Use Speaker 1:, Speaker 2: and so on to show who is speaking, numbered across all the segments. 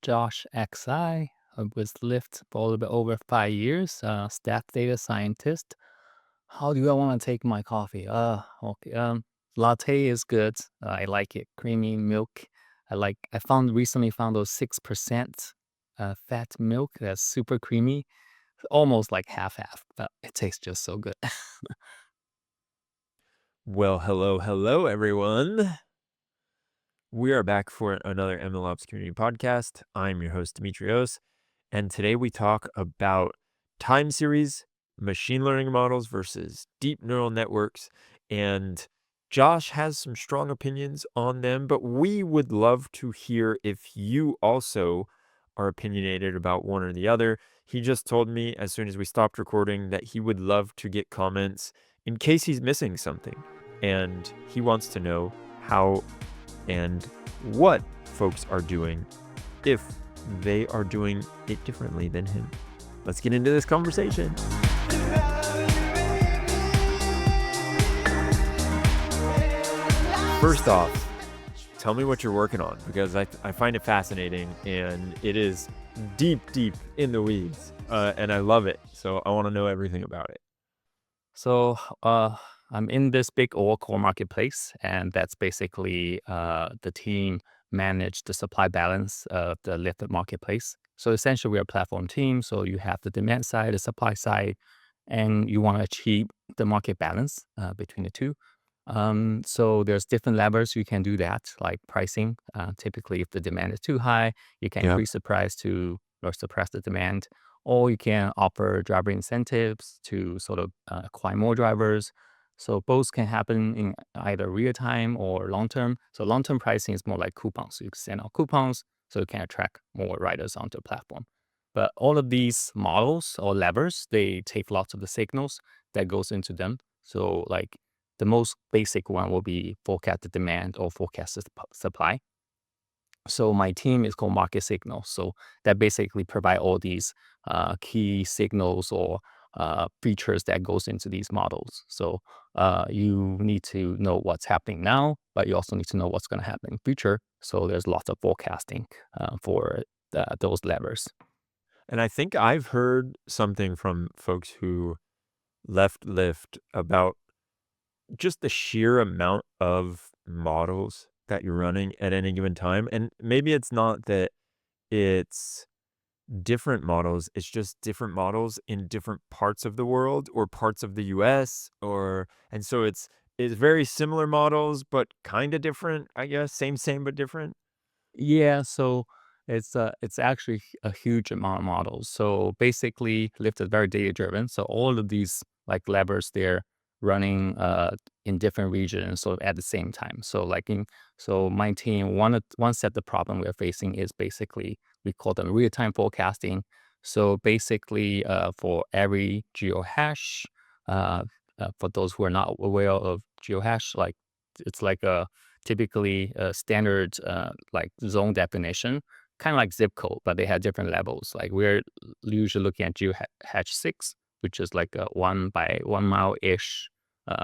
Speaker 1: Josh XI. With Lyft for a little bit over 5 years, staff data scientist. How do I want to take my coffee? Okay. Latte is good. I like it. Creamy milk. I recently found those 6% fat milk that's super creamy, almost like half, but it tastes just so good.
Speaker 2: Well, hello, everyone. We are back for another MLOps community podcast. I'm your host, Demetrios, and today we talk about time series, machine learning models versus deep neural networks. And Josh has some strong opinions on them, but we would love to hear if you also are opinionated about one or the other. He just told me as soon as we stopped recording that he would love to get comments in case he's missing something. And he wants to know how and what folks are doing if they are doing it differently than him. Let's get into this conversation. First off, tell me what you're working on, because I find it fascinating and it is deep in the weeds, and I love it. So I want to know everything about it.
Speaker 1: So I'm in this big Oracle marketplace, and that's basically the team manage the supply balance of the Lyft marketplace. So essentially, we're a platform team. So you have the demand side, the supply side, and you want to achieve the market balance between the two. So there's different levers you can do that, like pricing. Typically, if the demand is too high, you can
Speaker 2: Yep.
Speaker 1: increase the price to or suppress the demand, or you can offer driver incentives to sort of acquire more drivers. So both can happen in either real time or long term. So long term pricing is more like coupons. So you can send out coupons so you can attract more riders onto the platform. But all of these models or levers, they take lots of the signals that goes into them. So like the most basic one will be forecast the demand or forecast the supply. So my team is called market signal. So that basically provide all these key signals or features that goes into these models. So you need to know what's happening now, but you also need to know what's going to happen in future. So there's lots of forecasting for those levers.
Speaker 2: And I think I've heard something from folks who left Lyft about just the sheer amount of models that you're running at any given time. And maybe it's not that it's different models, it's just different models in different parts of the world or parts of the US, or and so it's very similar models, but kind of different, I guess. Same, but different.
Speaker 1: Yeah, so it's actually a huge amount of models. So basically, Lyft is very data driven. So all of these like levers, they're running in different regions, sort of at the same time. So my team, one set the problem we're facing is basically we call them real time forecasting. So basically, for every geohash, uh, for those who are not aware of geohash, like it's like a typically a standard like zone definition, kind of like zip code, but they have different levels. Like we're usually looking at geohash 6, which is like a 1 by 1 mile ish,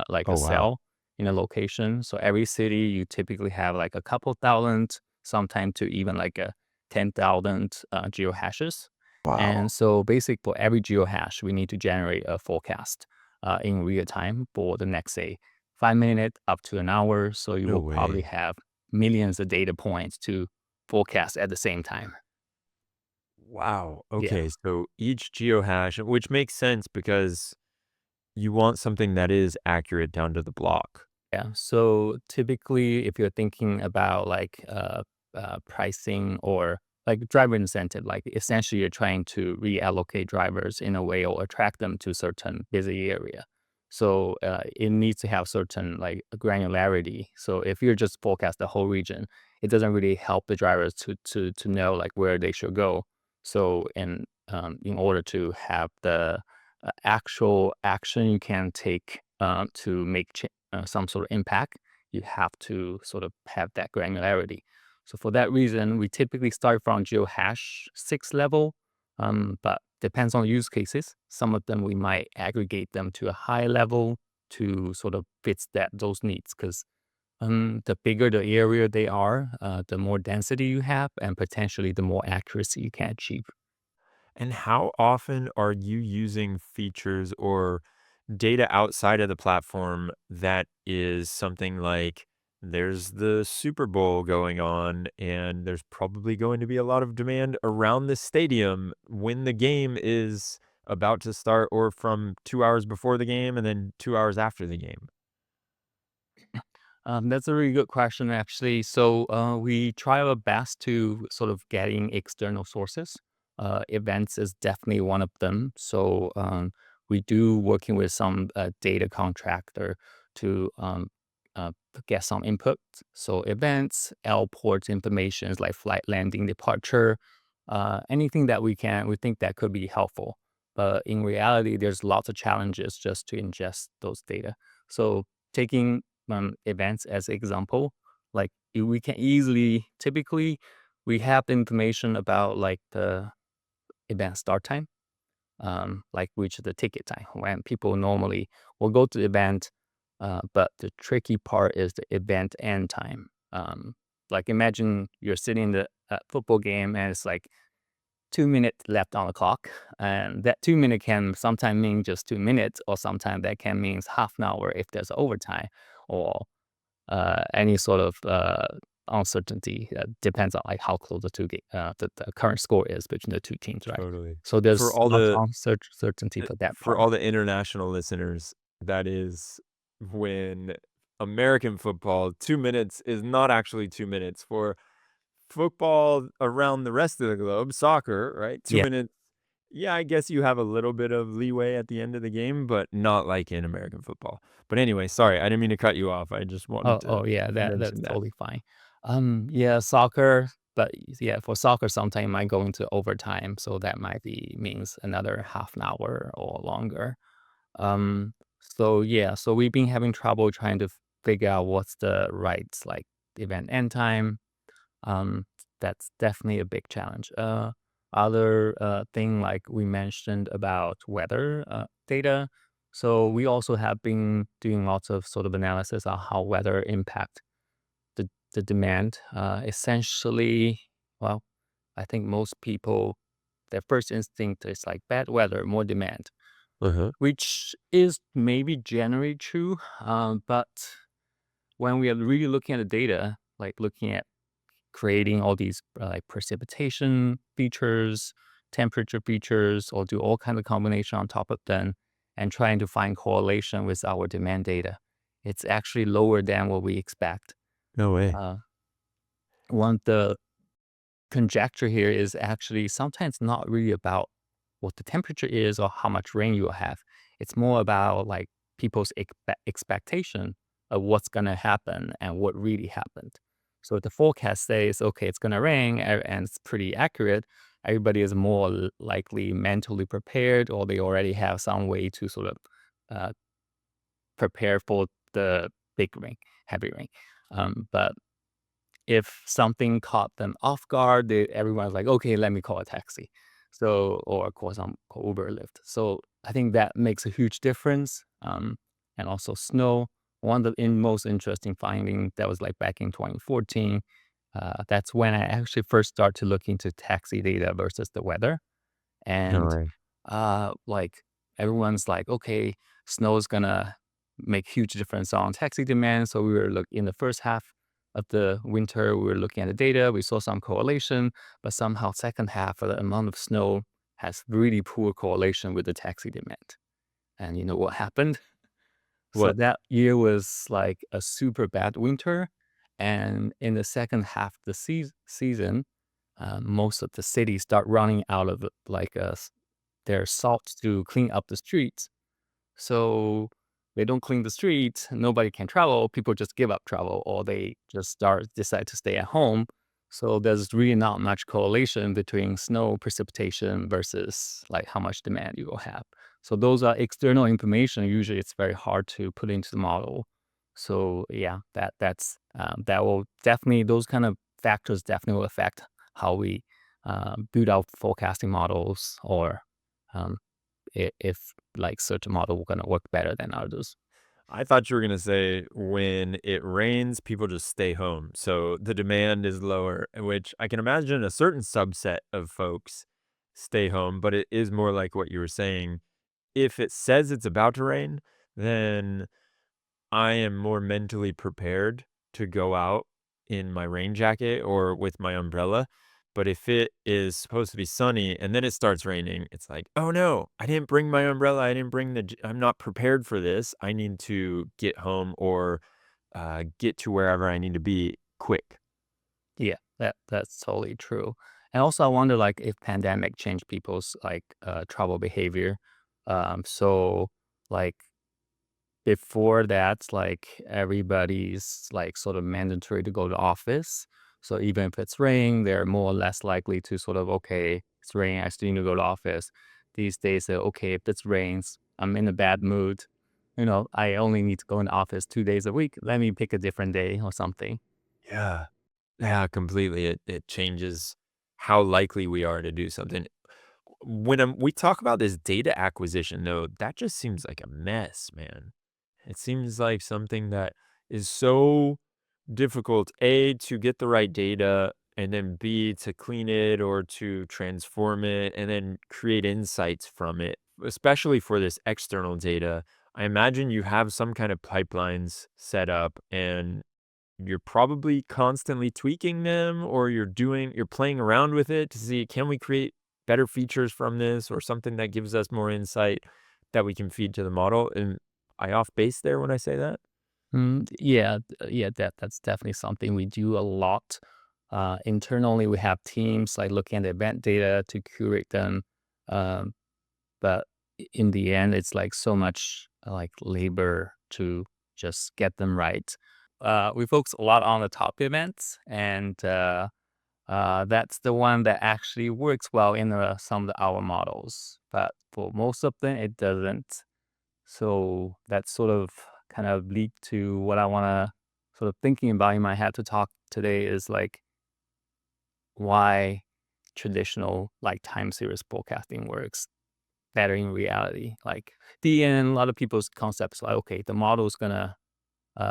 Speaker 1: like
Speaker 2: Oh,
Speaker 1: a
Speaker 2: wow.
Speaker 1: cell in a location. So every city you typically have like a couple thousand, sometimes to even like a 10,000 geohashes. And
Speaker 2: Wow.
Speaker 1: so basic for every geohash, we need to generate a forecast in real time for the next, say, 5 minutes up to an hour. So you
Speaker 2: No
Speaker 1: will probably
Speaker 2: way.
Speaker 1: have millions of data points to forecast at the same time.
Speaker 2: Wow.
Speaker 1: Yeah.
Speaker 2: Okay. So each geohash, which makes sense because you want something that is accurate down to the block.
Speaker 1: Yeah. So typically, if you're thinking about like pricing or like driver incentive, like essentially you're trying to reallocate drivers in a way or attract them to certain busy area. So it needs to have certain like granularity. So if you're just forecast the whole region, it doesn't really help the drivers to know like where they should go. So in order to have the actual action you can take to make some sort of impact, you have to sort of have that granularity. So for that reason, we typically start from geohash 6 level, but depends on use cases. Some of them we might aggregate them to a high level to sort of fits those needs because The bigger the area they are, the more density you have, and potentially the more accuracy you can achieve.
Speaker 2: And how often are you using features or data outside of the platform that is something like there's the Super Bowl going on, and there's probably going to be a lot of demand around the stadium when the game is about to start, or from 2 hours before the game and then 2 hours after the game?
Speaker 1: That's a really good question, actually. So we try our best to sort of getting external sources. Events is definitely one of them. So we do working with some data contractor to uh, get some input. So events, airport information like flight landing, departure, anything that we think that could be helpful. But in reality, there's lots of challenges just to ingest those data. So taking events as example, like we can easily typically we have the information about like the event start time, like which is the ticket time when people normally will go to the event, but the tricky part is the event end time. Like imagine you're sitting in the football game and it's like 2 minutes left on the clock, and that 2 minute can sometimes mean just 2 minutes, or sometimes that can mean half an hour if there's overtime, or any sort of uncertainty. Depends on like how close the current score is between the two teams, right?
Speaker 2: Totally.
Speaker 1: So
Speaker 2: For
Speaker 1: there's
Speaker 2: all
Speaker 1: lots
Speaker 2: the
Speaker 1: of uncertainty for that
Speaker 2: for
Speaker 1: part.
Speaker 2: all the international listeners, that is when American football, 2 minutes is not actually 2 minutes. For football around the rest of the globe, soccer, right? 2
Speaker 1: Yeah.
Speaker 2: minutes, yeah, I guess you have a little bit of leeway at the end of the game, but not like in American football. But anyway, sorry, I didn't mean to cut you off. I just wanted
Speaker 1: Oh
Speaker 2: to
Speaker 1: yeah, that's
Speaker 2: mention that.
Speaker 1: totally fine. Yeah, soccer, but yeah, for soccer, sometimes might go into overtime, so that might be means another half an hour or longer. So yeah, so we've been having trouble trying to figure out what's the right like event end time. Um, that's definitely a big challenge. Other thing like we mentioned about weather data. So we also have been doing lots of sort of analysis on how weather impact the demand. Essentially, well, I think most people their first instinct is like bad weather, more demand,
Speaker 2: Uh-huh.
Speaker 1: which is maybe generally true. But when we are really looking at the data, like looking at creating all these like precipitation features, temperature features, or do all kind of combination on top of them, and trying to find correlation with our demand data, it's actually lower than what we expect.
Speaker 2: No way.
Speaker 1: Uh, one of the conjecture here is actually sometimes not really about what the temperature is or how much rain you will have. It's more about like people's expectation of what's going to happen and what really happened. So if the forecast says, okay, it's going to rain and it's pretty accurate, everybody is more likely mentally prepared, or they already have some way to sort of uh, prepare for the big rain, heavy rain. But if something caught them off guard, everyone's like, okay, let me call a taxi. So, or call Uber or Lyft. So I think that makes a huge difference. And also snow. One of the most interesting finding that was like back in 2014. That's when I actually first started to look into taxi data versus the weather.
Speaker 2: No
Speaker 1: And
Speaker 2: way.
Speaker 1: like everyone's like, okay, snow is gonna make huge difference on taxi demand. So we were in the first half of the winter, we were looking at the data, we saw some correlation, but somehow second half of the amount of snow has really poor correlation with the taxi demand. And you know what happened? So
Speaker 2: What?
Speaker 1: that year was like a super bad winter. And in the second half of the season, most of the cities start running out of like their salt to clean up the streets. So they don't clean the streets, nobody can travel, people just give up travel, or they just decide to stay at home. So there's really not much correlation between snow precipitation versus like how much demand you will have. So those are external information. Usually it's very hard to put into the model. So yeah, that will definitely those kind of factors definitely will affect how we build out forecasting models, or um, if like certain model gonna work better than others.
Speaker 2: I thought you were gonna say when it rains, people just stay home, so the demand is lower, which I can imagine a certain subset of folks stay home, but it is more like what you were saying. If it says it's about to rain, then I am more mentally prepared to go out in my rain jacket or with my umbrella. But if it is supposed to be sunny and then it starts raining, it's like, oh no, I didn't bring my umbrella. I didn't bring I'm not prepared for this. I need to get home or get to wherever I need to be quick.
Speaker 1: Yeah, that's totally true. And also, I wonder like if pandemic changed people's like travel behavior. So like before that, like everybody's like sort of mandatory to go to office. So even if it's raining, they're more or less likely to sort of, okay, it's raining, I still need to go to office. These days, okay, if it rains, I'm in a bad mood. I only need to go in the office 2 days a week. Let me pick a different day or something.
Speaker 2: Yeah. Yeah, completely. It changes how likely we are to do something. When we talk about this data acquisition, though, that just seems like a mess, man. It seems like something that is so difficult, A, to get the right data, and then B, to clean it or to transform it and then create insights from it, especially for this external data. I imagine you have some kind of pipelines set up and you're probably constantly tweaking them or you're playing around with it to see, can we create better features from this or something that gives us more insight that we can feed to the model? And I off base there when I say that?
Speaker 1: Yeah, yeah, that's definitely something we do a lot. Internally, we have teams like looking at the event data to curate them. Um, but in the end, it's like so much like labor to just get them right. We focus a lot on the top events, and that's the one that actually works well in some of our models. But for most of them, it doesn't. So that sort of kind of lead to what I want to sort of thinking about in my head to talk today is like why traditional like time series forecasting works better in reality. Like DNN, a lot of people's concepts like, okay, the model is gonna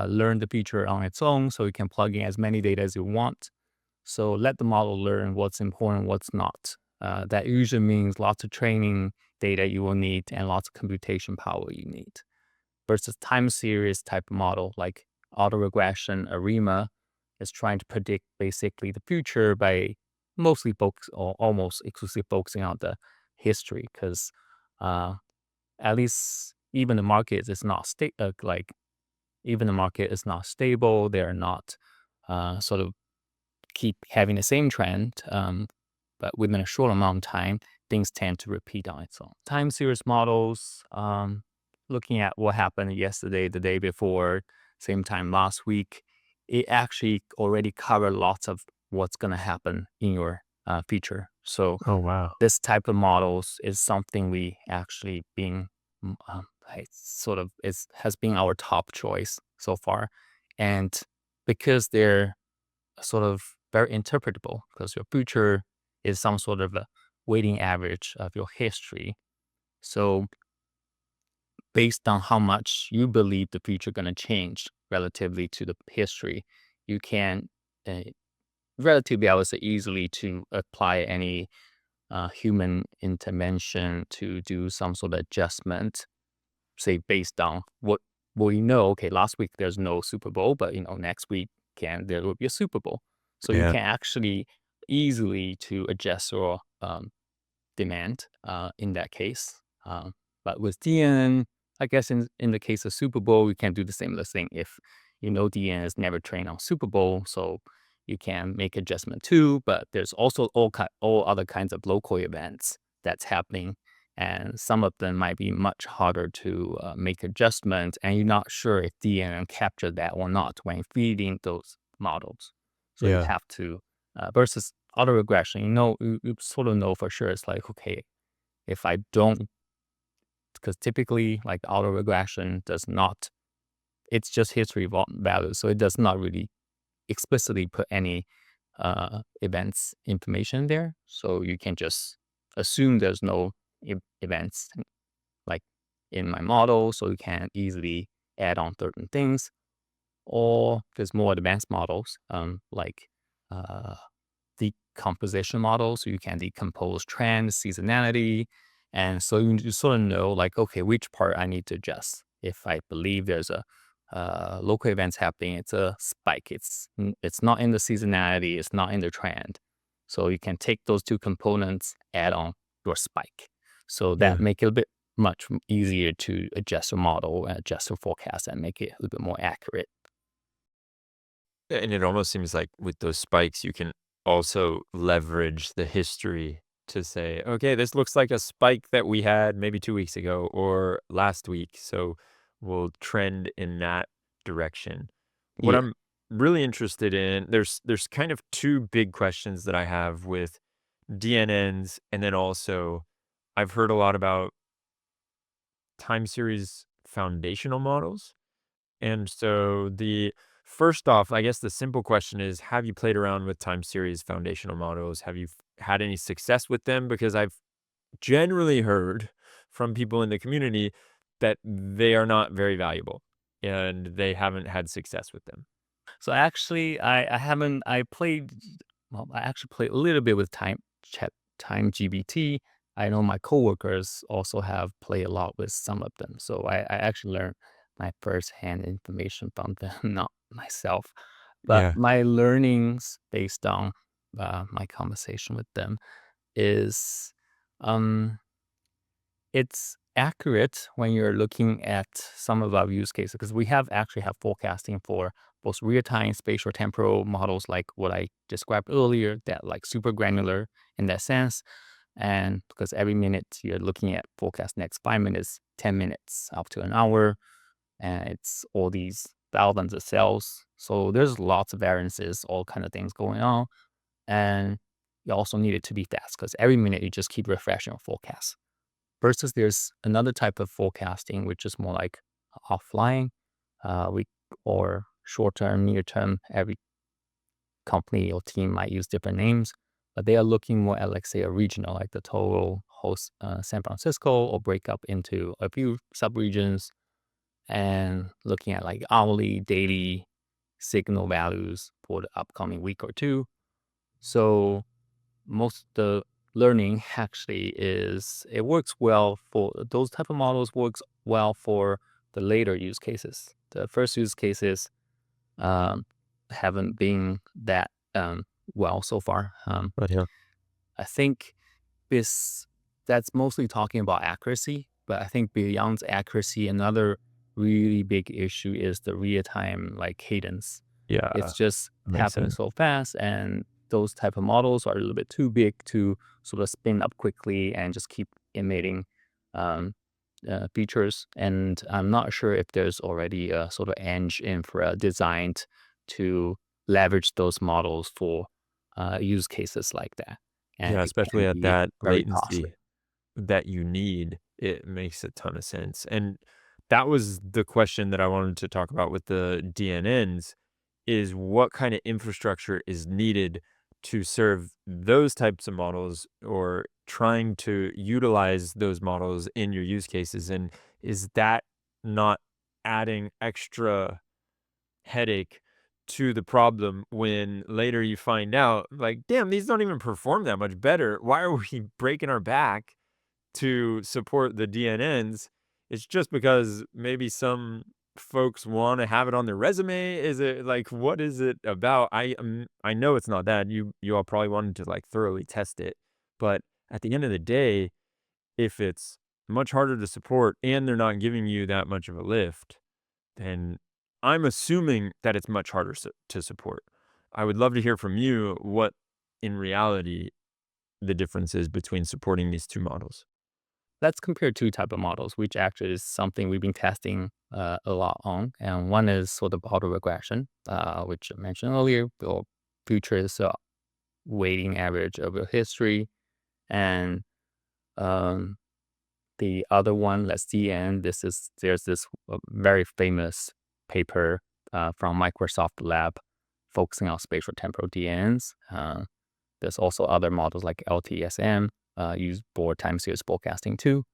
Speaker 1: learn the feature on its own, so you can plug in as many data as you want. So let the model learn what's important, what's not. That usually means lots of training data you will need and lots of computation power you need versus time series type model like autoregression ARIMA is trying to predict basically the future by mostly focus or almost exclusively focusing on the history because uh, at least even the market is not like even the market is not stable. They're not sort of keep having the same trend, but within a short amount of time, things tend to repeat on its own. Time series models, looking at what happened yesterday, the day before, same time last week, it actually already covered lots of what's going to happen in your feature. So
Speaker 2: Oh, wow.
Speaker 1: this type of models is something we actually being like sort of is has been our top choice so far, and because they're sort of very interpretable because your future is some sort of a weighting average of your history. So based on how much you believe the future going to change relatively to the history, you can uh, relatively, I would say, easily to apply any human intervention to do some sort of adjustment, say based on what we know. Okay, last week there's no Super Bowl, but next week there will be a Super Bowl, so you
Speaker 2: Yeah.
Speaker 1: can actually easily to adjust your demand in that case. But with DN, I guess in the case of Super Bowl, you can do the same thing. If DN is never trained on Super Bowl, so you can make adjustment too. But there's also all other kinds of local events that's happening, and some of them might be much harder to make adjustments, and you're not sure if DN capture that or not when feeding those models. So you
Speaker 2: Yeah.
Speaker 1: have to versus auto regression, you sort of know for sure. It's like, okay, if I don't, because typically like auto regression does not, it's just history value. So it does not really explicitly put any events information there. So you can just assume there's no events like in my model. So you can easily add on certain things, or there's more advanced models, like uh, decomposition models. So you can decompose trends, seasonality, and so you sort of know, like, okay, which part I need to adjust. If I believe there's a local events happening, it's a spike. It's not in the seasonality. It's not in the trend. So you can take those two components, add on your spike. So that
Speaker 2: Yeah.
Speaker 1: make it a bit much easier to adjust your model and adjust your forecast and make it a little bit more accurate.
Speaker 2: And it almost seems like with those spikes, you can also leverage the history to say, okay, this looks like a spike that we had maybe 2 weeks ago or last week. So we'll trend in that direction. What
Speaker 1: Yeah.
Speaker 2: I'm really interested in, there's kind of two big questions that I have with DNNs, and then also I've heard a lot about time series foundational models. And so the first off, I guess the simple question is, have you played around with time series foundational models? Have you had any success with them? Because I've generally heard from people in the community that they are not very valuable and they haven't had success with them.
Speaker 1: So actually, I haven't. I played. Well, I actually played a little bit with Time GBT. I know my coworkers also have played a lot with some of them. So I actually learned my first-hand information from them, not myself. But
Speaker 2: Yeah.
Speaker 1: my learnings based on my conversation with them is, um, it's accurate when you're looking at some of our use cases because we have actually have forecasting for both real-time spatial temporal models like what I described earlier, that like super granular in that sense. And because every minute you're looking at forecast next 5 minutes, 10 minutes, up to an hour, and it's all these thousands of cells. So there's lots of variances, all kind of things going on. And you also need it to be fast because every minute you just keep refreshing your forecast. Versus there's another type of forecasting, which is more like offline, we or short term, near term. Every company or team might use different names, but they are looking more at, like, say, a regional, like the total host San Francisco, or break up into a few subregions and looking at like hourly, daily signal values for the upcoming week or two. So most the learning actually is it works well for those type of models works well for the later use cases. The first use cases um, haven't been that well so far.
Speaker 2: But yeah.
Speaker 1: I think this that's mostly talking about accuracy, but I think beyond accuracy, another really big issue is the real time like cadence. It's
Speaker 2: Yeah.
Speaker 1: just
Speaker 2: Makes
Speaker 1: happening
Speaker 2: sense.
Speaker 1: so fast, and those type of models are a little bit too big to sort of spin up quickly and just keep emitting um, features. And I'm not sure if there's already a sort of edge infra designed to leverage those models for use cases like that, and
Speaker 2: Yeah.
Speaker 1: it can
Speaker 2: Especially at
Speaker 1: be
Speaker 2: that
Speaker 1: very costly.
Speaker 2: latency that you need, it makes a ton of sense. And that was the question that I wanted to talk about with the DNNs is what kind of infrastructure is needed to serve those types of models or trying to utilize those models in your use cases. And is that not adding extra headache to the problem when later you find out, like, damn, these don't even perform that much better. Why are we breaking our back to support the DNNs? It's just because maybe some folks want to have it on their resume. Is it like what is it about? I know it's not that. You all probably wanted to like thoroughly test it, but at the end of the day, if it's much harder to support and they're not giving you that much of a lift, then I'm assuming that it's much harder to support. I would love to hear from you what in reality the difference is between supporting these two models.
Speaker 1: Let's compare two type of models, which actually is something we've been testing a lot on. And one is sort of auto regression, which I mentioned earlier, or futures weighting average of your history. And um, the other one, let's see, and there's this very famous paper from Microsoft Lab focusing on spatial temporal DNs. There's also other models like LTSM used for time series forecasting too.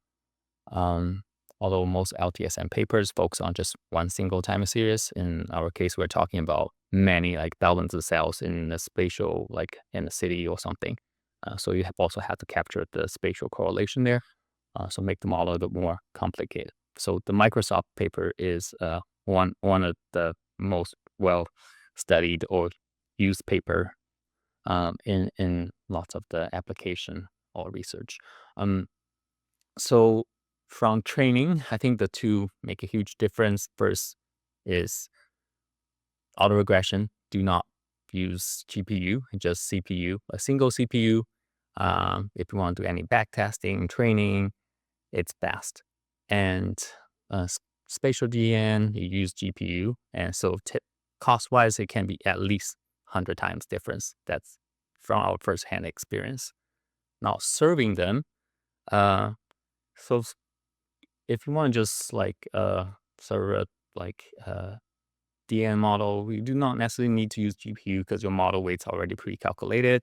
Speaker 1: Um, although most LTSM papers focus on just one single time series. In our case, we're talking about many, like thousands of cells in the spatial, like in a city or something. So you also have to capture the spatial correlation there. So make the model a bit more complicated. So the Microsoft paper is one of the most well studied or used paper in lots of the application or research. Um, so from training, I think the two make a huge difference. First is autoregression. Do not use GPU, just CPU, a single CPU. If you want to do any backtesting, training, it's fast. And spatial DN, you use GPU. And so cost-wise, it can be at least 100 times difference. That's from our first-hand experience. Now, serving them, uh, so if you want to just like serve a like DN model, you do not necessarily need to use GPU because your model weight's already pre-calculated.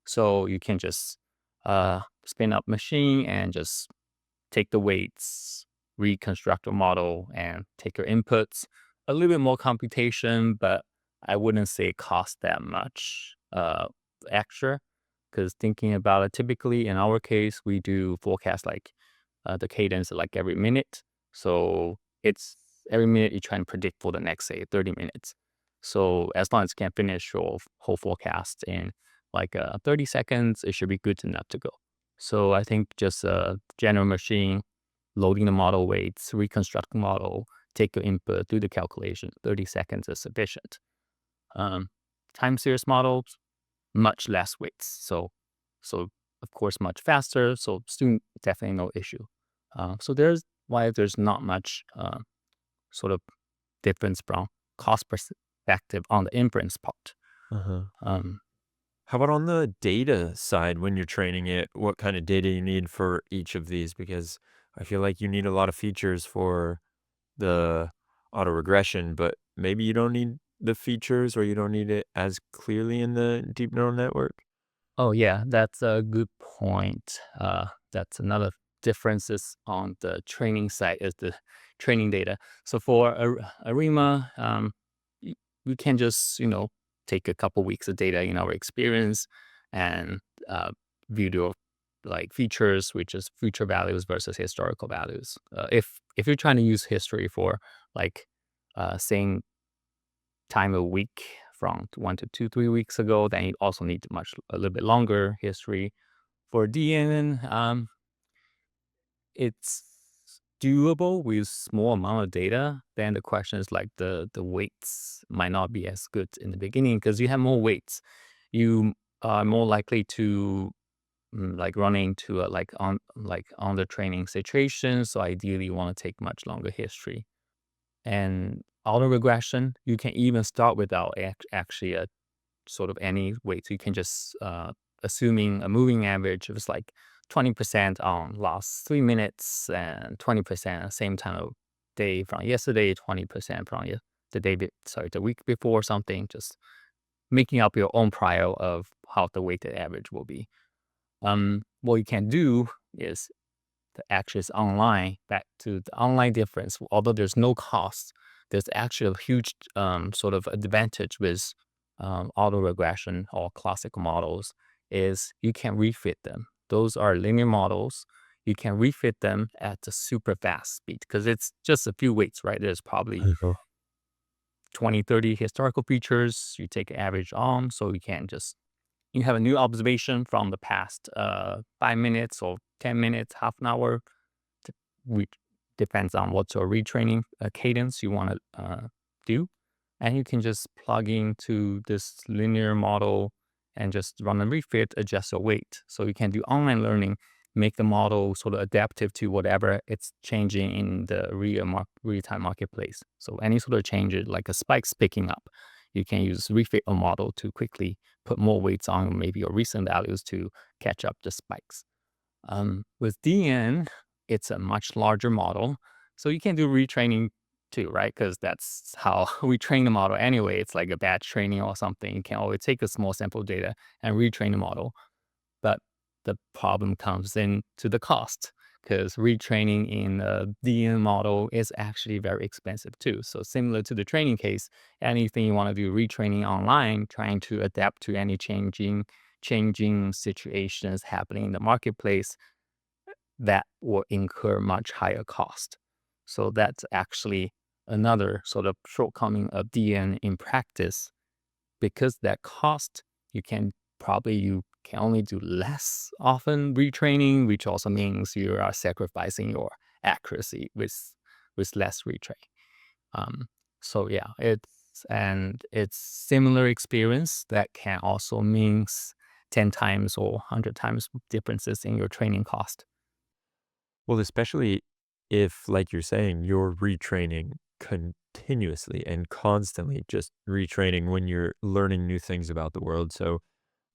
Speaker 1: So you can just spin up machine and just take the weights, reconstruct a model, and take your inputs. A little bit more computation, but I wouldn't say it costs that much extra. Because thinking about it, typically in our case, we do forecast like the cadence like every minute. So it's every minute you try and predict for the next, say, 30 minutes. So as long as you can finish your whole forecast in like 30 seconds, it should be good enough to go. So I think just a general machine, loading the model weights, reconstruct the model, take your input, do the calculation, 30 seconds is sufficient. Um, Time series models, much less weights. So of course much faster. So student definitely no issue. So there's not much sort of difference from cost perspective on the inference part.
Speaker 2: Uh-huh.
Speaker 1: Um,
Speaker 2: How about on the data side when you're training it? What kind of data you need for each of these? Because I feel like you need a lot of features for the auto regression, but maybe you don't need the features or you don't need it as clearly in the deep neural network.
Speaker 1: oh yeah, that's a good point. That's another differences on the training side is the training data. So for ARIMA, we can just take a couple weeks of data in our experience and uh, view the like features, which is future values versus historical values. If you're trying to use history for like saying time a week from 1 to 2, 3 weeks ago, then you also need a little bit longer history. For DNN, it's doable with small amount of data. Then the question is like the weights might not be as good in the beginning because you have more weights. You are more likely to like run into on the training situation. So ideally, you want to take much longer history. And auto regression, you can even start without actually a sort of any weight. So you can just assuming a moving average, it was like 20% on last 3 minutes and 20% same time of day from yesterday, 20% from the week before something, just making up your own prior of how the weighted average will be. What you can do is the actions online, back to the online difference, although there's no cost, there's actually a huge sort of advantage with auto regression or classical models is you can refit them. Those are linear models. You can refit them at a super fast speed because it's just a few weights, right? There's probably
Speaker 2: Uh-huh.
Speaker 1: 20, 30 historical features. You take average on, so you have a new observation from the past 5 minutes or 10 minutes, half an hour, which depends on what's your retraining cadence you want to do. And you can just plug into this linear model and just run a refit, adjust your weight. So you can do online learning, make the model sort of adaptive to whatever it's changing in the real-time marketplace. So any sort of changes, like a spike's picking up, you can use refit a model to quickly put more weights on maybe your recent values to catch up the spikes. With DN, it's a much larger model, so you can do retraining too, right? Because that's how we train the model anyway. It's like a batch training or something. You can always take a small sample of data and retrain the model. But the problem comes in to the cost, because retraining in a DN model is actually very expensive too. So similar to the training case, anything you want to do retraining online, trying to adapt to any changing situations happening in the marketplace, that will incur much higher cost. So that's actually another sort of shortcoming of DN in practice. Because that cost, you can only do less often retraining, which also means you are sacrificing your accuracy with less retrain. Um, so yeah, it's similar experience that can also means 10 times or 100 times differences in your training cost.
Speaker 2: Well, especially if, like you're saying, you're retraining continuously and constantly just retraining when you're learning new things about the world. So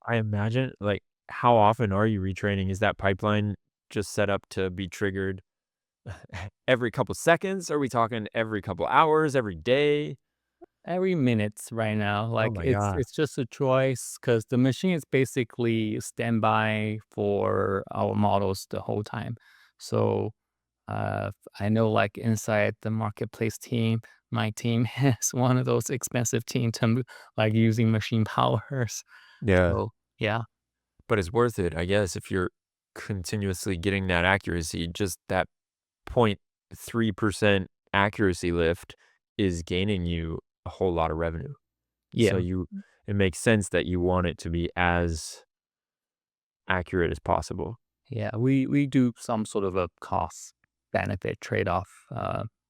Speaker 2: I imagine, like, how often are you retraining? Is that pipeline just set up to be triggered every couple seconds? Are we talking every couple hours, every day?
Speaker 1: Every minute right now,
Speaker 2: Oh
Speaker 1: like
Speaker 2: my God.
Speaker 1: it's just a choice because the machine is basically standby for our models the whole time. So I know like inside the marketplace team, my team has one of those expensive team to like using machine powers.
Speaker 2: Yeah.
Speaker 1: So yeah,
Speaker 2: But it's worth it, I guess, if you're continuously getting that accuracy, just that 0.3% accuracy lift is gaining you a whole lot of revenue. So
Speaker 1: yeah.
Speaker 2: it makes sense that you want it to be as accurate as possible.
Speaker 1: Yeah, we do some sort of a cost benefit trade-off,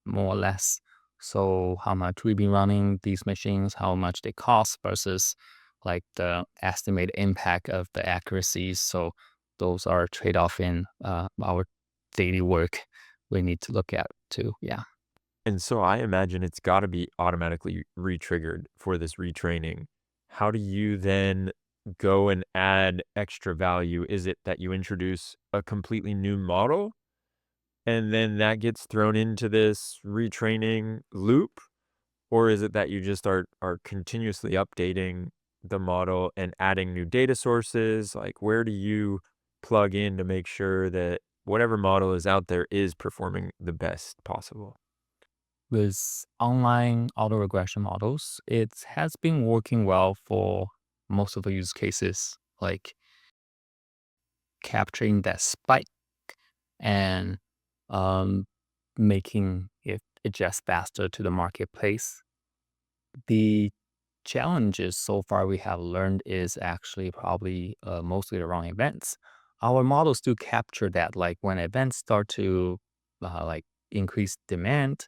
Speaker 1: more or less. So how much we've been running these machines, how much they cost versus like the estimated impact of the accuracies. So those are trade-off in our daily work we need to look at too. Yeah.
Speaker 2: And so I imagine it's gotta be automatically re-triggered for this retraining. How do you then go and add extra value? Is it that you introduce a completely new model and then that gets thrown into this retraining loop? Or is it that you just are continuously updating the model and adding new data sources? Like, where do you plug in to make sure that whatever model is out there is performing the best possible?
Speaker 1: With online autoregression models, it has been working well for most of the use cases, like capturing that spike and um, making it adjust faster to the marketplace. The challenges so far we have learned is actually probably mostly around events. Our models do capture that, like when events start to like increase demand,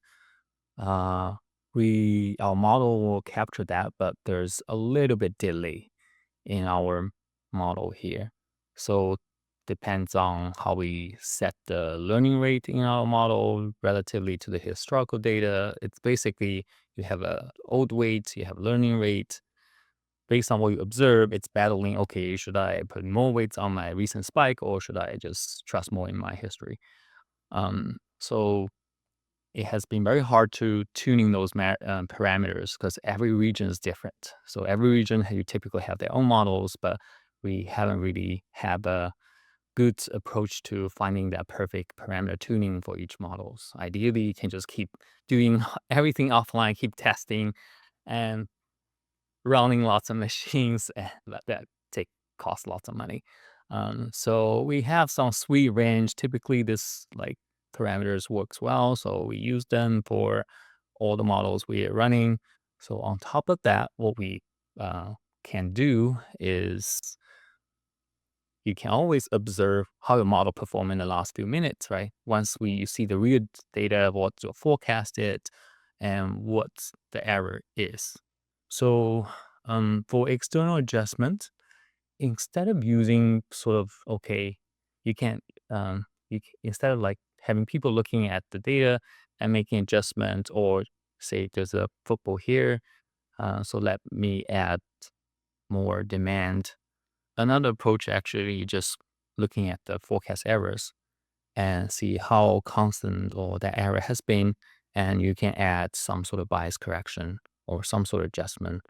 Speaker 1: uh, we our model will capture that, but there's a little bit delay in our model here. So depends on how we set the learning rate in our model relatively to the historical data. It's basically you have a old weight, you have learning rate. Based on what you observe, it's battling, okay, should I put more weights on my recent spike or should I just trust more in my history? So it has been very hard to tuning those parameters because every region is different. So every region you typically have their own models, but we haven't really had a good approach to finding that perfect parameter tuning for each models. Ideally, you can just keep doing everything offline, keep testing, and running lots of machines and that take cost lots of money. So we have some sweet range. Typically, this like parameters works well, so we use them for all the models we are running. So on top of that, what we can do is you can always observe how your model performed in the last few minutes, right? Once we see the real data, what your forecasted, and what the error is. So for external adjustment, instead of using sort of okay, you can't instead of like having people looking at the data and making adjustments, or say there's a football here, so let me add more demand. Another approach actually just looking at the forecast errors and see how constant or that error has been, and you can add some sort of bias correction or some sort of adjustment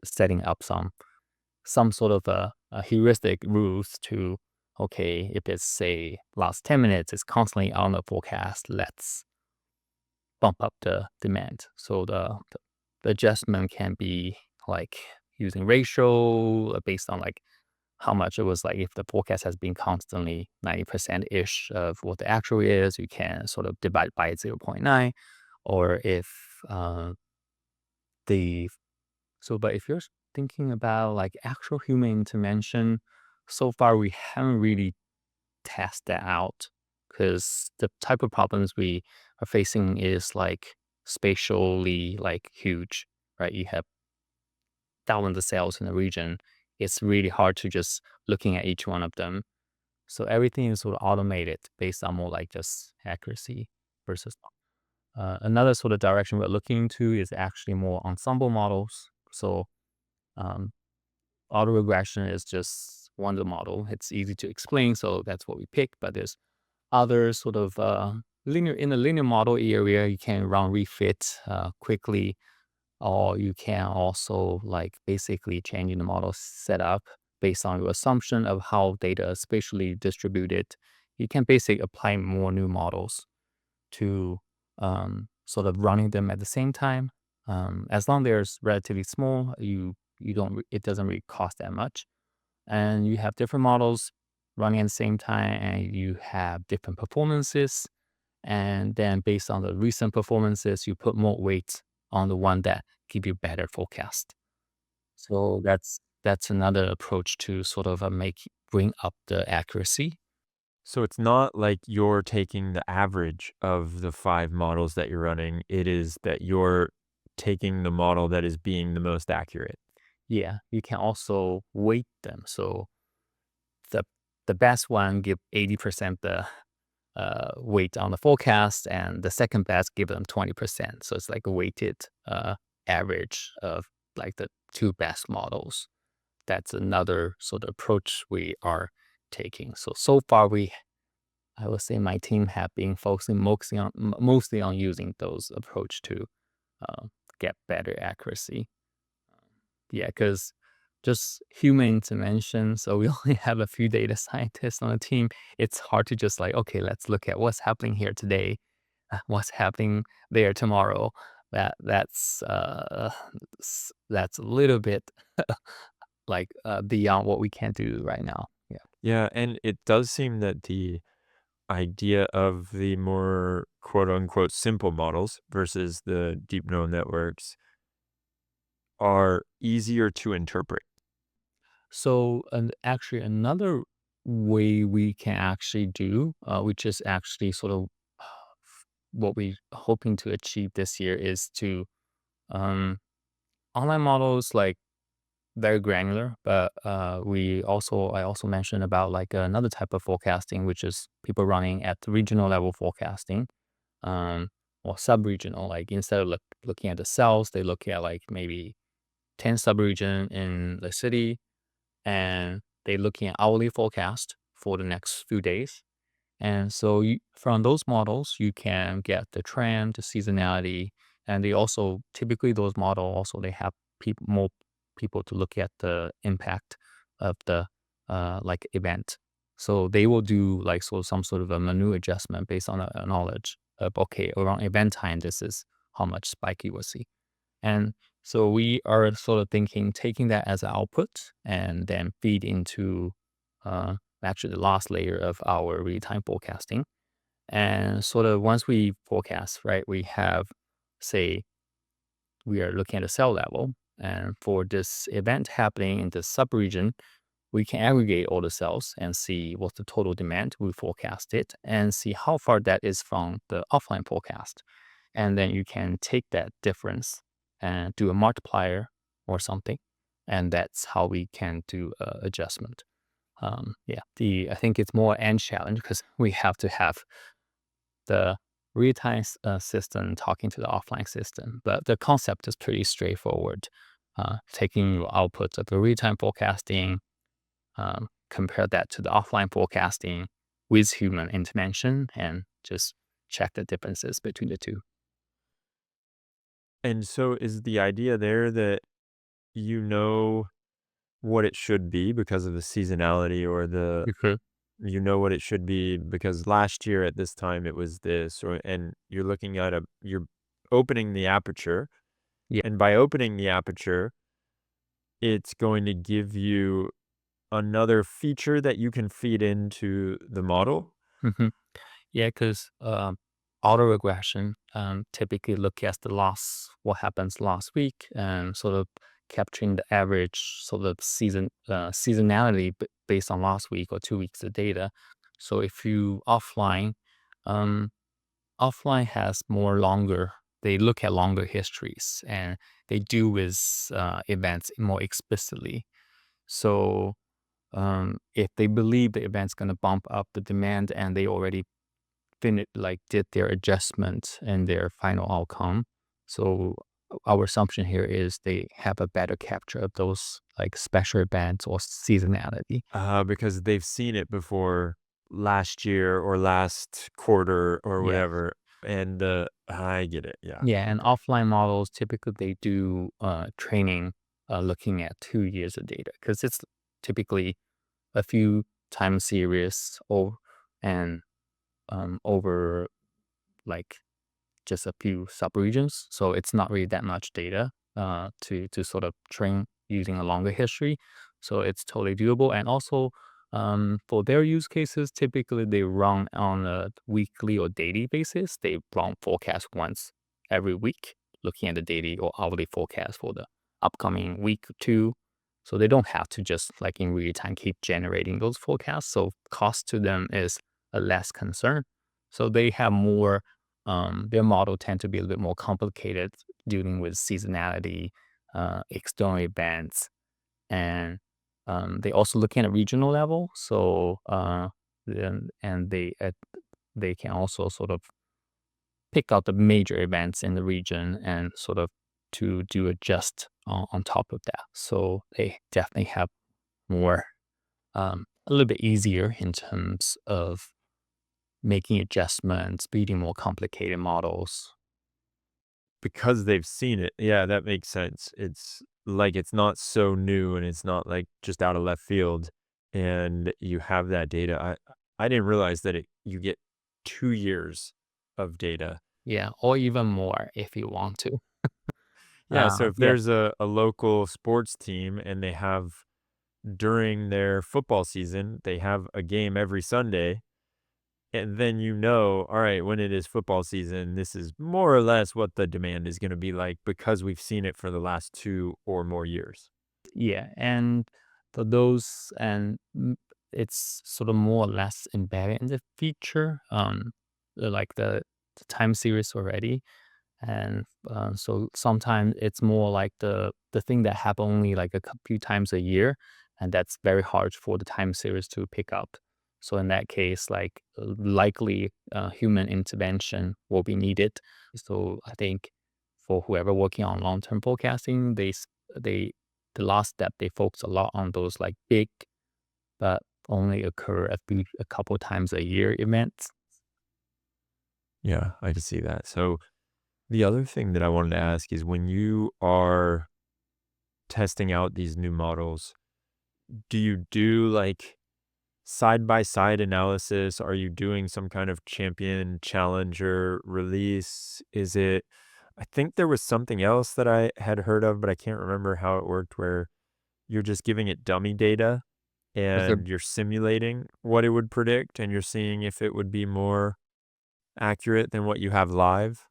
Speaker 1: setting up some sort of a heuristic rules to okay, if it's say last 10 minutes, it's constantly on the forecast, let's bump up the demand. So the adjustment can be like using ratio based on like how much it was like if the forecast has been constantly 90% ish of what the actual is, you can sort of divide by zero point 0.9. Or if the but if you're thinking about like actual human intervention, so far we haven't really tested that out because the type of problems we are facing is like spatially like huge, right? You have thousands of cells in the region. It's really hard to just looking at each one of them. So everything is sort of automated based on more like just accuracy versus another sort of direction we're looking into is actually more ensemble models. So um, autoregression is just one of the model. It's easy to explain, so that's what we pick. But there's other sort of linear in the linear model area. You can run refit quickly, or you can also like basically changing the model setup based on your assumption of how data is spatially distributed. You can basically apply more new models to sort of running them at the same time. As long they're relatively small, you don't it doesn't really cost that much, and you have different models running at the same time, and you have different performances, and then based on the recent performances, you put more weight on the one that give you better forecast. So that's another approach to sort of bring up the accuracy.
Speaker 2: So it's not like you're taking the average of the 5 models that you're running, it is that you're taking the model that is being the most accurate.
Speaker 1: Yeah, you can also weight them. So the the best one give 80% the weight on the forecast, and the second best give them 20%. So it's like a weighted average of like the two best models. That's another sort of approach we are taking. So far I would say my team have been focusing mostly on using those approach to uh, get better accuracy. Yeah, because just human intervention. So we only have a few data scientists on the team. It's hard to just like, okay, let's look at what's happening here today, what's happening there tomorrow. That's a little bit like beyond what we can do right now. Yeah.
Speaker 2: Yeah, and it does seem that the idea of the more quote unquote simple models versus the deep neural networks are easier to interpret.
Speaker 1: So, and actually, another way we can actually do, which is actually sort of what we're hoping to achieve this year, is to um, online models like very granular, but I also mentioned about like another type of forecasting, which is people running at the regional level forecasting, um, or sub-regional. Like instead of looking at the cells, they look at like maybe 10 sub-region in the city, and they're looking at hourly forecast for the next few days. And so from those models, you can get the trend, the seasonality, and they also typically those model also they have more people to look at the impact of the like event. So they will do like some sort of a menu adjustment based on a knowledge of okay around event time this is how much spike you will see. And so we are sort of thinking, taking that as an output and then feed into uh, actually the last layer of our real-time forecasting. And sort of once we forecast, right, we have, say, we are looking at a cell level. And for this event happening in the subregion, we can aggregate all the cells and see what's the total demand. We forecast it and see how far that is from the offline forecast. And then you can take that difference and do a multiplier or something. And that's how we can do adjustment. Yeah, I think it's more end challenge because we have to have the real-time system talking to the offline system. But the concept is pretty straightforward. Taking your outputs of the real-time forecasting, compare that to the offline forecasting with human intervention, and just check the differences between the two.
Speaker 2: And so is the idea there that you know what it should be because of the seasonality or the
Speaker 1: Mhm.
Speaker 2: you know what it should be because last year at this time it was this, or and you're looking at you're opening the aperture,
Speaker 1: Yeah.
Speaker 2: and by opening the aperture, it's going to give you another feature that you can feed into the model.
Speaker 1: Mhm. Yeah, because auto regression typically look at the loss, what happens last week, and sort of capturing the average sort of seasonality based on last week or 2 weeks of data. So if you um, offline has more longer. They look at longer histories and they deal with events more explicitly. So if they believe the event's going to bump up the demand and they already did their adjustment and their final outcome. So our assumption here is they have a better capture of those like special events or seasonality.
Speaker 2: Because they've seen it before last year or last quarter or
Speaker 1: Yeah.
Speaker 2: whatever, and, I get it, yeah,
Speaker 1: Yeah. And
Speaker 2: okay.
Speaker 1: offline models typically they do training looking at 2 years of data because it's typically a few time series or and over like just a few subregions. So it's not really that much data to sort of train using a longer history. So it's totally doable. And also for their use cases, typically they run on a weekly or daily basis. They run forecast once every week, looking at the daily or hourly forecast for the upcoming week or two. So they don't have to just like in real time keep generating those forecasts. So cost to them is a less concern. So they have more their model tend to be a little bit more complicated, dealing with seasonality, external events, and they also looking at a regional level. So and they can also sort of pick out the major events in the region and sort of to do adjust on top of that. So they definitely have more a little bit easier in terms of making adjustments, building more complicated models.
Speaker 2: Because they've seen it, yeah, that makes sense. It's like it's not so new and it's not, like, just out of left field, and you have that data. I didn't realize that you get 2 years of data.
Speaker 1: Yeah, or even more if you want to.
Speaker 2: Yeah, so if
Speaker 1: Yeah,
Speaker 2: there's a local sports team and they have during their football season, they have a game every Sunday, and then all right, when it is football season, this is more or less what the demand is gonna be like because we've seen it for the last 2 or more years.
Speaker 1: yeah, and for those, it's sort of more or less embedded in the feature, like the time series already. And so sometimes it's more like the thing that happen only like a few times a year, and that's very hard for the time series to pick up. So in that case, like likely human intervention will be needed. So I think for whoever working on long term forecasting, they the last step they focus a lot on those like big but only occur a couple times a year events.
Speaker 2: Yeah, I can see that. So the other thing that I wanted to ask is when you are testing out these new models, do you do like side by side analysis? Are you doing some kind of champion challenger release? I think there was something else that I had heard of, but I can't remember how it worked where you're just giving it dummy data
Speaker 1: Is there
Speaker 2: and you're simulating what it would predict and you're seeing if it would be more accurate than what you have live.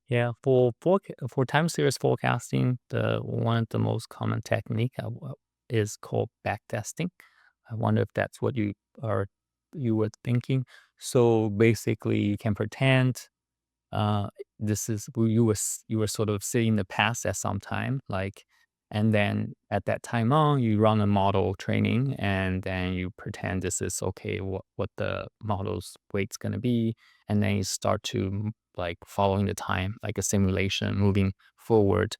Speaker 1: Yeah, for time series forecasting, the one of the most common technique is called backtesting. I wonder if that's what are you were thinking. So basically, you can pretend uh, this is you were sort of sitting in the past at some time, like, and then at that time on, you run a model training, and then you pretend this is okay. What the model's weight's gonna be, and then you start to like following the time, like a simulation moving forward,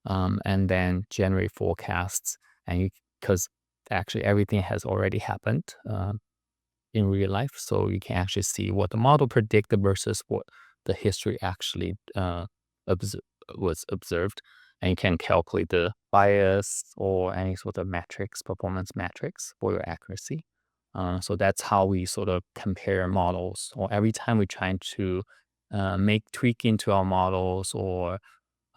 Speaker 1: and then generate forecasts, and you because actually everything has already happened. In real life, so you can actually see what the model predicted versus what the history actually obs- was observed, and you can calculate the bias or any sort of metrics, performance metrics for your accuracy. So that's how we sort of compare models, or every time we try to make tweak into our models or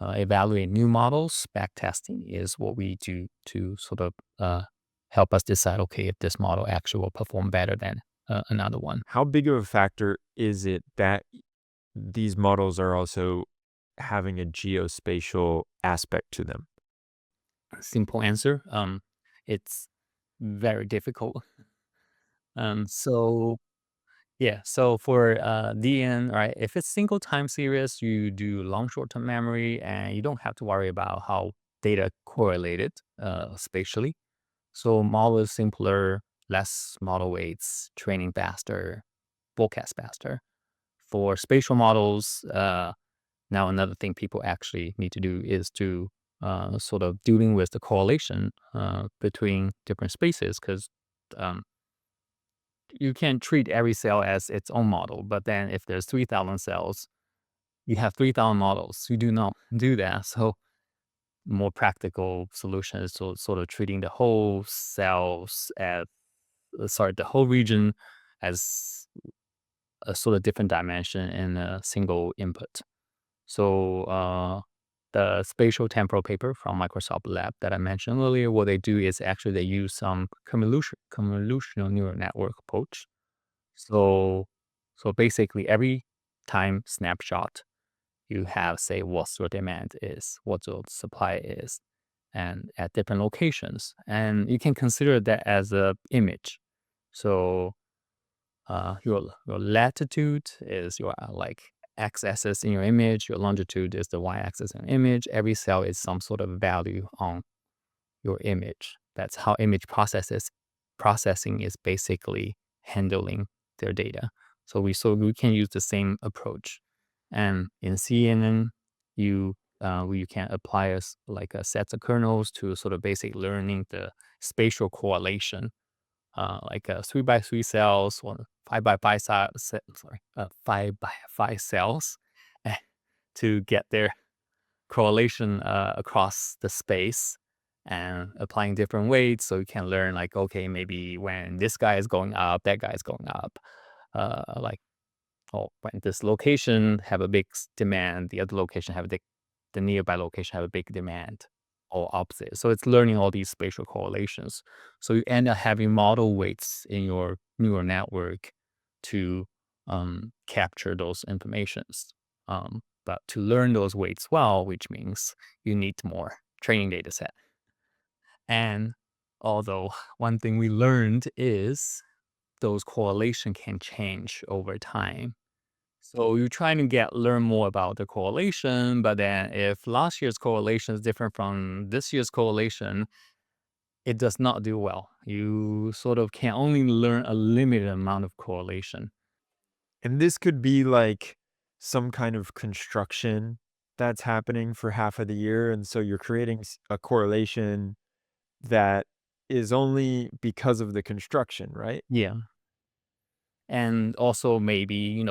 Speaker 1: evaluate new models, back testing is what we do to sort of help us decide, okay, if this model actually will perform better than another one.
Speaker 2: How big of a factor is it that these models are also having a geospatial aspect to them?
Speaker 1: Simple answer. It's very difficult. So yeah, so for DN, right, if it's single time series, you do long short-term memory and you don't have to worry about how data correlated spatially. So model is simpler, less model weights, training faster, forecast faster. For spatial models, now another thing people actually need to do is to sort of dealing with the correlation between different spaces, because you can treat every cell as its own model. But then if there's 3,000 cells, you have 3,000 models. You do not do that. So more practical solution is to sort of treating the whole cells as the whole region as a sort of different dimension in a single input. So the spatial temporal paper from Microsoft Lab that I mentioned earlier, what they do is actually they use some convolutional neural network approach. So so basically every time snapshot, you have say what your demand is, what your supply is, and at different locations. And you can consider that as a image. So your latitude is your like x-axis in your image, your longitude is the y-axis in your image. Every cell is some sort of value on your image. That's how image processing is basically handling their data. So we can use the same approach. And in CNN, you can apply like a set of kernels to sort of basic learning the spatial correlation, like 3 by 3 cells or 5 by 5 5 by 5 cells, eh, to get their correlation across the space and applying different weights. So you can learn like, okay, maybe when this guy is going up, that guy is going up. Like, oh, when this location have a big demand, the other location have the nearby location have a big demand, or opposite. So it's learning all these spatial correlations. So you end up having model weights in your neural network to capture those informations. But to learn those weights well, which means you need more training data set. And although one thing we learned is those correlation can change over time. So you're trying to learn more about the correlation, but then if last year's correlation is different from this year's correlation, it does not do well. You sort of can only learn a limited amount of correlation.
Speaker 2: And this could be like some kind of construction that's happening for half of the year. And so you're creating a correlation that is only because of the construction, right?
Speaker 1: Yeah. And also maybe,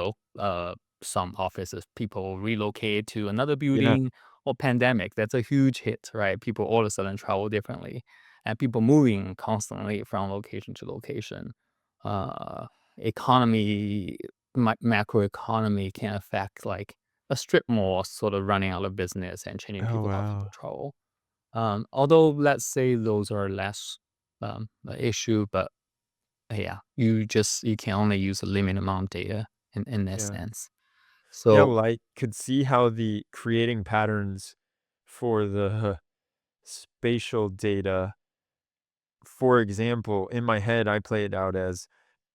Speaker 1: some offices, people relocate to another
Speaker 2: Yeah.
Speaker 1: building, or pandemic. That's a huge hit, right? People all of a sudden travel differently, and people moving constantly from location to location. Uh, economy, macroeconomy can affect like a strip mall sort of running out of business and changing
Speaker 2: Oh,
Speaker 1: how people
Speaker 2: wow.
Speaker 1: travel. Although let's say those are less an issue, but yeah, you can only use a limited amount of data in that
Speaker 2: Yeah.
Speaker 1: sense.
Speaker 2: Yeah.
Speaker 1: So
Speaker 2: Well, I could see how the creating patterns for the spatial data, for example, in my head, I play it out as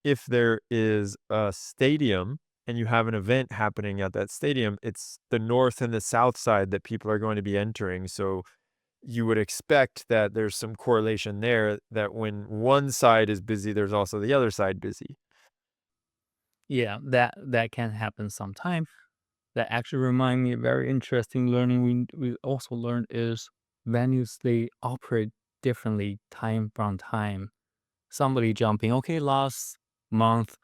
Speaker 2: if there is a stadium and you have an event happening at that stadium, it's the north and the south side that people are going to be entering. So you would expect that there's some correlation there that when one side is busy, there's also the other side busy.
Speaker 1: yeah, that can happen sometime. That actually remind me of very interesting learning we also learned is venues, they operate differently time from time. Somebody jumping, okay, last month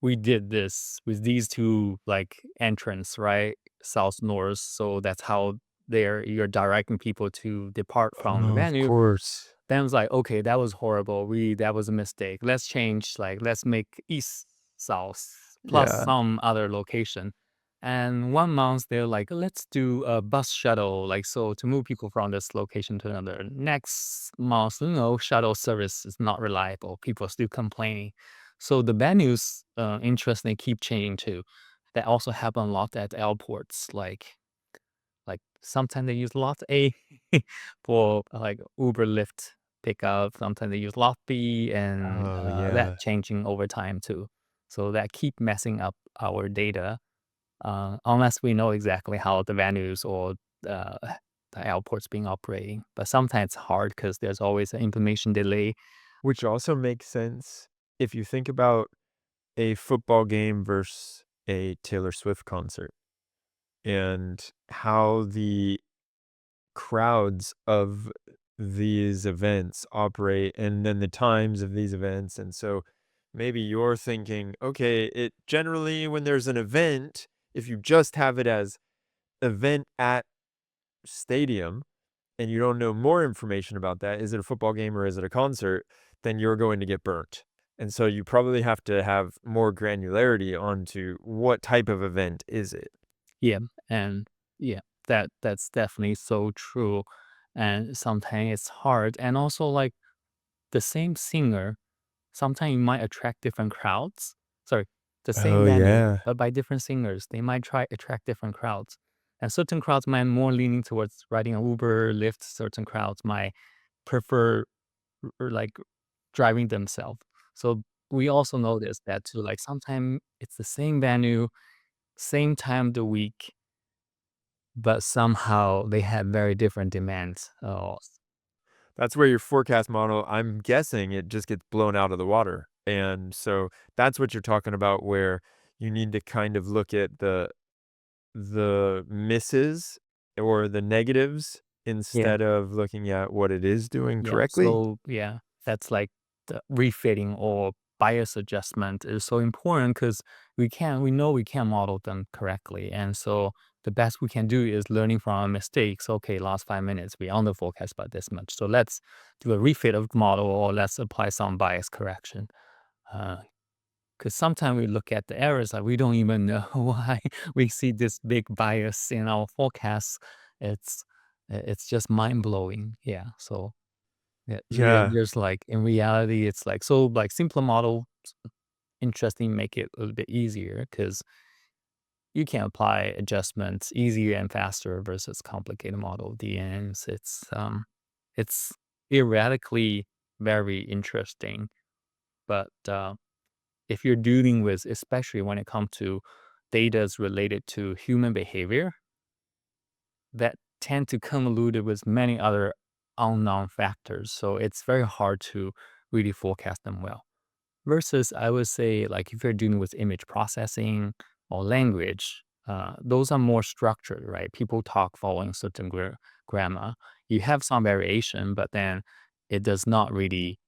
Speaker 1: we did this with these two like entrance, right? South north. So that's how you're directing people to depart from the
Speaker 2: Oh, of
Speaker 1: venue.
Speaker 2: course.
Speaker 1: Then it was like, okay, that was horrible. That was a mistake. Let's change, like, let's make east, south, plus
Speaker 2: Yeah.
Speaker 1: some other location. And 1 month, they're like, let's do a bus shuttle, like, so to move people from this location to another. Next month, shuttle service is not reliable. People are still complaining. So the venues, interestingly, keep changing too. That also happen a lot at airports. Like sometimes they use lot A for like Uber, Lyft pickup. Sometimes they use lot B, and
Speaker 2: Oh,
Speaker 1: that
Speaker 2: yeah.
Speaker 1: changing over time too. So that keep messing up our data, unless we know exactly how the venues or uh, the airports being operating. But sometimes it's hard because there's always an information delay.
Speaker 2: Which also makes sense if you think about a football game versus a Taylor Swift concert and how the crowds of these events operate and then the times of these events. And so maybe you're thinking, okay, it generally, when there's an event, if you just have it as event at stadium and you don't know more information about that, is it a football game or is it a concert, then you're going to get burnt. And so you probably have to have more granularity onto what type of event is it.
Speaker 1: Yeah, and yeah, that's definitely so true. And sometimes it's hard. And also like the same singer, sometimes you might attract different crowds. Sorry, the same
Speaker 2: Oh,
Speaker 1: venue,
Speaker 2: yeah.
Speaker 1: but by different singers, they might try attract different crowds. And certain crowds might more leaning towards riding an Uber, Lyft. Certain crowds might prefer like driving themselves. So we also notice that too. Like sometimes it's the same venue, same time of the week, but somehow they have very different demands. Oh,
Speaker 2: That's where your forecast model, I'm guessing it just gets blown out of the water. And so that's what you're talking about where you need to kind of look at the misses or the negatives
Speaker 1: yeah.
Speaker 2: instead of looking at what it is doing
Speaker 1: Yeah.
Speaker 2: correctly.
Speaker 1: So yeah, that's like the refitting or bias adjustment is so important because we know we can't model them correctly. And so the best we can do is learning from our mistakes. Okay, last 5 minutes, we under forecast by this much. So let's do a refit of the model or let's apply some bias correction. Because sometimes we look at the errors, like we don't even know why we see this big bias in our forecasts. It's it's just mind blowing. Yeah. So yeah,
Speaker 2: Yeah.
Speaker 1: there's like in reality, it's like so like simpler model, interesting, make it a little bit easier because you can apply adjustments easier and faster versus complicated model DNNs. It's theoretically very interesting, but if you're dealing with, especially when it comes to data related to human behavior, that tend to convolute with many other unknown factors. So it's very hard to really forecast them well. Versus, I would say, like if you're dealing with image processing or language, those are more structured, right? People talk following certain grammar. You have some variation, but then it does not really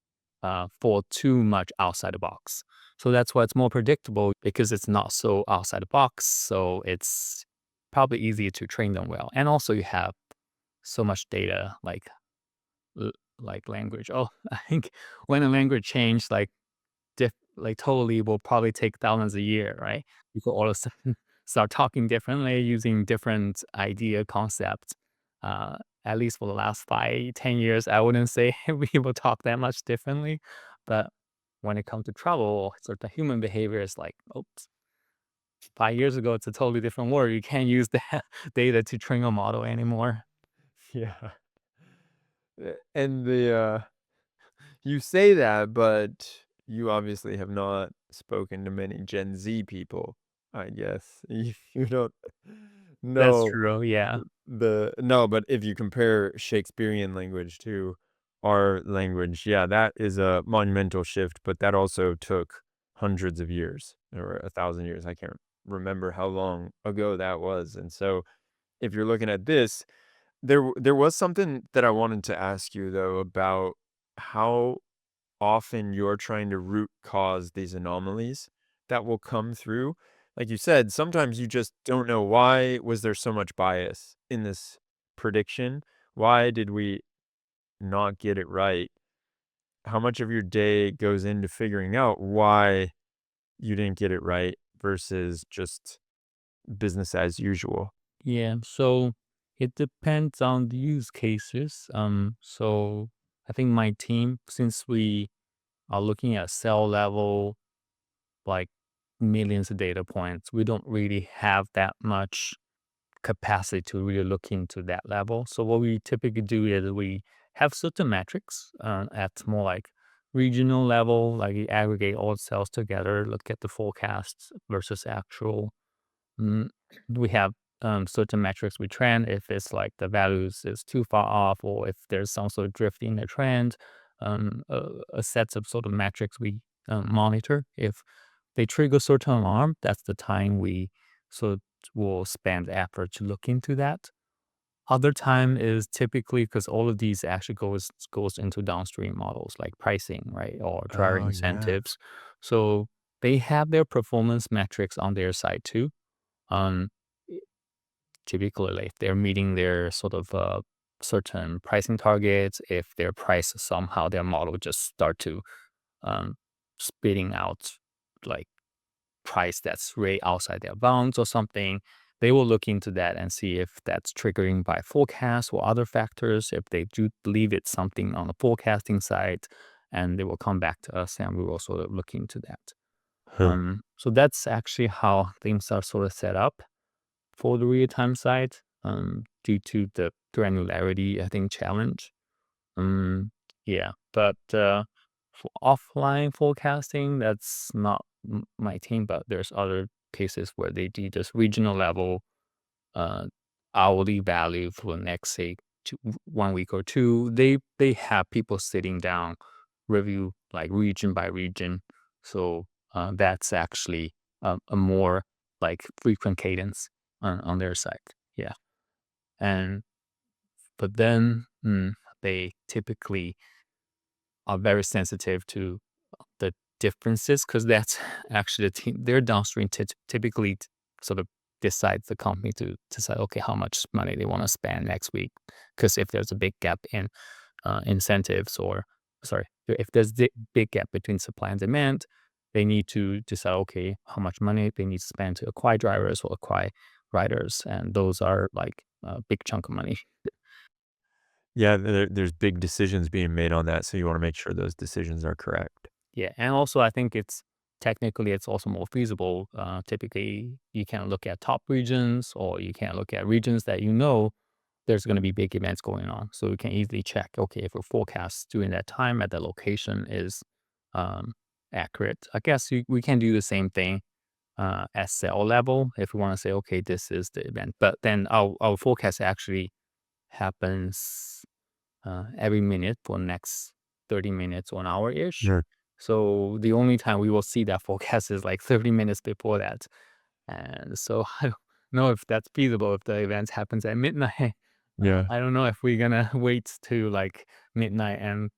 Speaker 1: fall too much outside the box. So that's why it's more predictable because it's not so outside the box. So it's probably easier to train them well. And also, you have so much data, l- like language. Oh, I think when a language change, like totally will probably take thousands a year, right? People all of a sudden start talking differently, using different idea concepts. Uh, at least for the last 5, 10 years, I wouldn't say people talk that much differently. But when it comes to travel, sort of human behavior is like, oops, 5 years ago, it's a totally different world. You can't use that data to train a model anymore.
Speaker 2: Yeah. And you say that, but you obviously have not spoken to many Gen Z people, I guess. You don't
Speaker 1: That's
Speaker 2: know
Speaker 1: true. Yeah.
Speaker 2: no, but if you compare Shakespearean language to our language, yeah, that is a monumental shift, but that also took hundreds of years or 1,000 years. I can't remember how long ago that was. And so if you're looking at this, there was something that I wanted to ask you though about how often you're trying to root cause these anomalies that will come through. Like you said, sometimes you just don't know why was there so much bias in this prediction? Why did we not get it right? how much of your day goes into figuring out why you didn't get it right versus just business as usual?
Speaker 1: Yeah, so it depends on the use cases. So I think my team, since we are looking at cell level, like millions of data points, we don't really have that much capacity to really look into that level. So what we typically do is we have certain metrics at more like regional level, like you aggregate all cells together, look at the forecasts versus actual. Mm, we have certain metrics we train if it's like the values is too far off or if there's some sort of drift in the trend. A set of sort of metrics we monitor. If they trigger certain alarm, that's the time we sort of will spend effort to look into that. Other time is typically because all of these actually goes into downstream models like pricing, right, or driver
Speaker 2: Oh, yeah.
Speaker 1: incentives. So they have their performance metrics on their side too. Um, typically, like, if they're meeting their sort of certain pricing targets, if their price somehow their model just start to um, spitting out like price that's way outside their bounds or something, they will look into that and see if that's triggering by forecast or other factors. If they do believe it's something on the forecasting side, and they will come back to us and we will sort of look into that.
Speaker 2: Huh.
Speaker 1: So that's actually how things are sort of set up for the real time side, due to the granularity, I think, challenge. Um, yeah, but for offline forecasting, that's not my team, but there's other cases where they do just regional level uh, hourly value for the next, say, 1 week or two. They have people sitting down, review like region by region. So that's actually a more like frequent cadence on their side. Yeah, and but then they typically are very sensitive to the differences because that's actually the team. Their downstream typically sort of decides the company to say, okay, how much money they want to spend next week. Because if there's a big gap in incentives, or sorry, if there's a big gap between supply and demand, they need to decide, okay, how much money they need to spend to acquire drivers or acquire riders, and those are like a big chunk of money.
Speaker 2: Yeah, there's big decisions being made on that, so you wanna make sure those decisions are correct.
Speaker 1: Yeah, and also I think it's technically it's also more feasible. Typically, you can look at top regions, or you can look at regions that there's going to be big events going on. So you can easily check, okay, if a forecast during that time at the location is um, accurate. I guess we can do the same thing at cell level if we want to say, okay, this is the event. But then our forecast actually happens every minute for next 30 minutes or an hour ish.
Speaker 2: Sure.
Speaker 1: So the only time we will see that forecast is like 30 minutes before that. And so I don't know if that's feasible if the event happens at midnight.
Speaker 2: Yeah.
Speaker 1: I don't know if we're gonna wait to like midnight and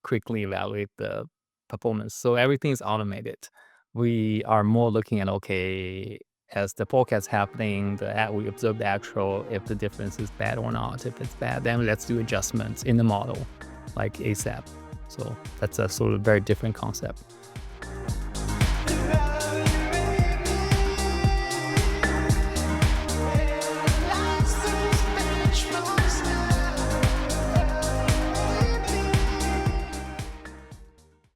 Speaker 1: quickly evaluate the performance. So everything is automated. We are more looking at, okay, as the forecast happening, we observe the actual, if the difference is bad or not. If it's bad, then let's do adjustments in the model, like ASAP. So that's a sort of very different concept.